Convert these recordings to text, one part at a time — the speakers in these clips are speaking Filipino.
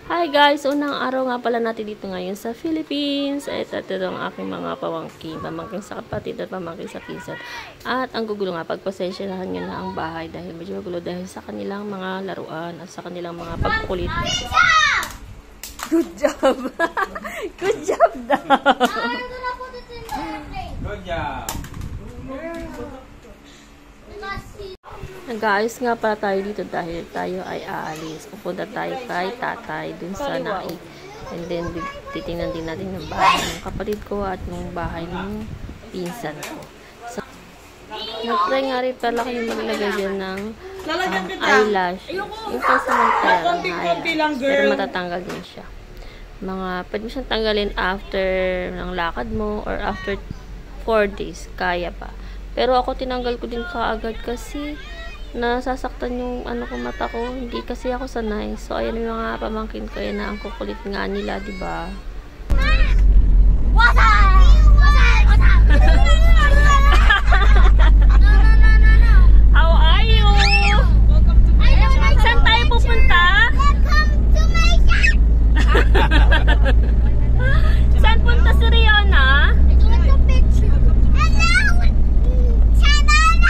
Hi guys! Unang araw nga pala natin dito ngayon sa Philippines. Ito ang aking mga pamangkin sa kapatid at pamangkin sa pinsan. At ang gugulo nga, pagpasensyahan nyo na ang bahay dahil medyo magulo dahil sa kanilang mga laruan at sa kanilang mga pagkukulit. Good job! Good job daw! Good job! Nag-aayos nga pala tayo dito dahil tayo ay aalis. Pupunta tayo kay tatay dun sa naik. And then, titingnan din natin ng bahay ng kapatid ko at ng bahay ng pinsan ko. So, nag-try nga rin pala kayo maglagay dyan ng eyelash. Yung pasamantala ng eyelash. Pero matatanggal din siya. Pwede mo siyang tanggalin after ng lakad mo or after 4 days. Kaya pa. Pero ako tinanggal ko din kaagad kasi nasasaktan yung mata ko. Hindi kasi ako sanay. So, ayan yung mga pamangkin ko. Ayan na ang kukulit nga nila, diba? What's up? What's up? How are you? Saan tayo pupunta? Welcome to my shop! Saan punta si Riona? Take a picture. Hello! Channel!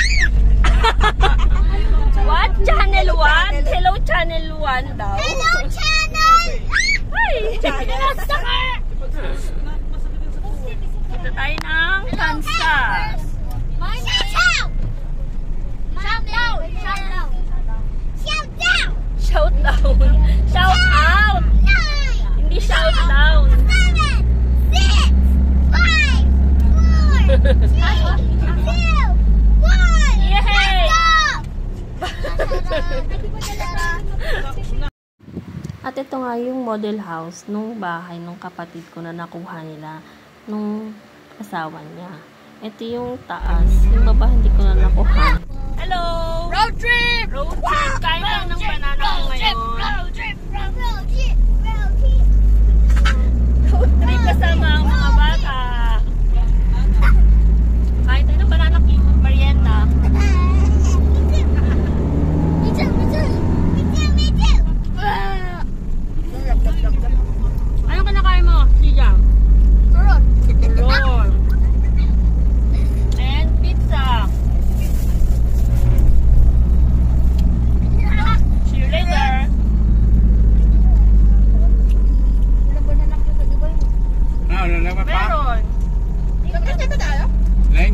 What? Channel 1? Hello, Channel 1 daw. Hello, channel! Hi! Dito tayo ng Kansas. Shout out! Shout out! Shout out! Shout out! Shout down. Shout out! 9, Hindi shout down. 7, 6, 5, 4, 3, 2, 1. Yay! At ito nga yung model house nung bahay nung kapatid ko na nakuha nila nung asawa niya. Ito yung taas. Yung baba hindi ko na nakuha. Hello! Road trip! Road trip! Kain lang ng banana ko ngayon. Road trip! Road trip! Road trip! Road trip kasama ang mga bata. Kain tayo ng banana merienda. Ano kinakain mo, Sijang? Roll. And pizza. See you later. Lalaman pa? Meron. Len?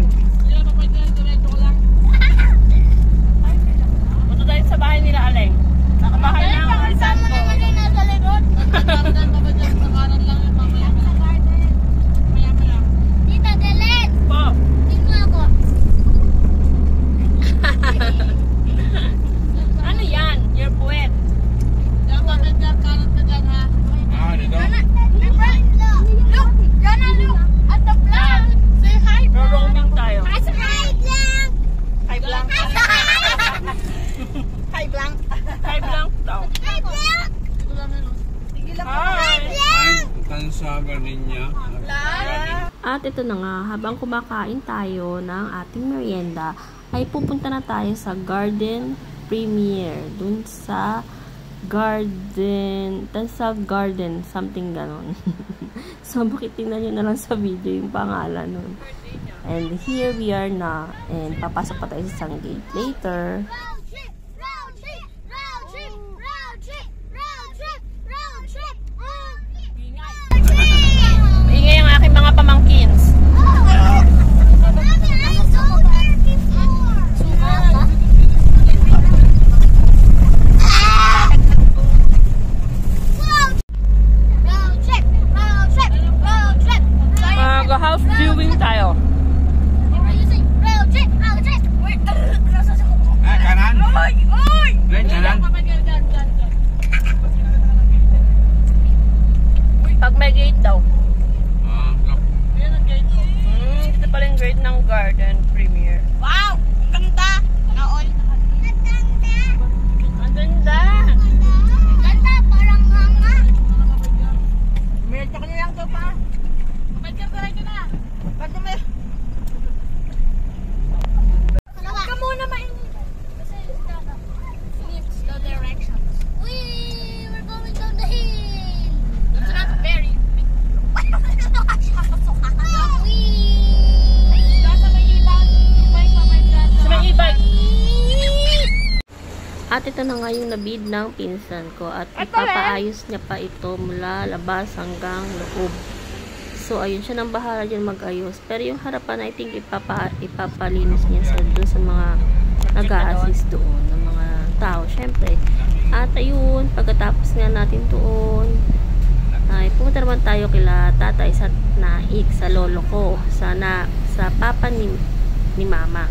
Punta tayo sa bahay nila, Aleng. Nakabahay na ang alisan ko. Tita Delen! Po. Tingnan ako. Ano yan? You're poet. Ah, dito? Look! Jana, look! At the vlog! Say hi, Pero vlog! roaming tayo. Hi, vlog! Hi, Blanc. Hi, vlog! Hi, Blanc daw. Hi, vlog! Hi. Ay, kansaga niya. At ito na nga, habang kumakain tayo ng ating merienda, ay pupunta na tayo sa garden premiere. Dun sa garden, something ganon. So, makitingnan nyo na lang sa video yung pangalan nun. And here we are na. And papasok pa tayo sa isang gate later. Road trip! Road trip! Road trip! Road trip! Road trip! Road trip! Road trip! Maingay ang aking mga pamangkins. Mommy, I saw there before! Road trip! Road trip! Road trip! Mag-house viewing tayo. Road trip! Road trip! Ah, kanan? At ito na nga yung nabid ng pinsan ko. At ipapaayos niya pa ito mula labas hanggang loob. So, ayun, siya nang bahala dyan mag-ayos. Pero yung harapan, I think, ipapalinis niya doon sa mga nag-a-assist doon, ng mga tao, syempre. At ayun, pagkatapos nga natin doon, ay pumunta naman tayo kila tatay sa naik, sa lolo ko, sa papa ni mama.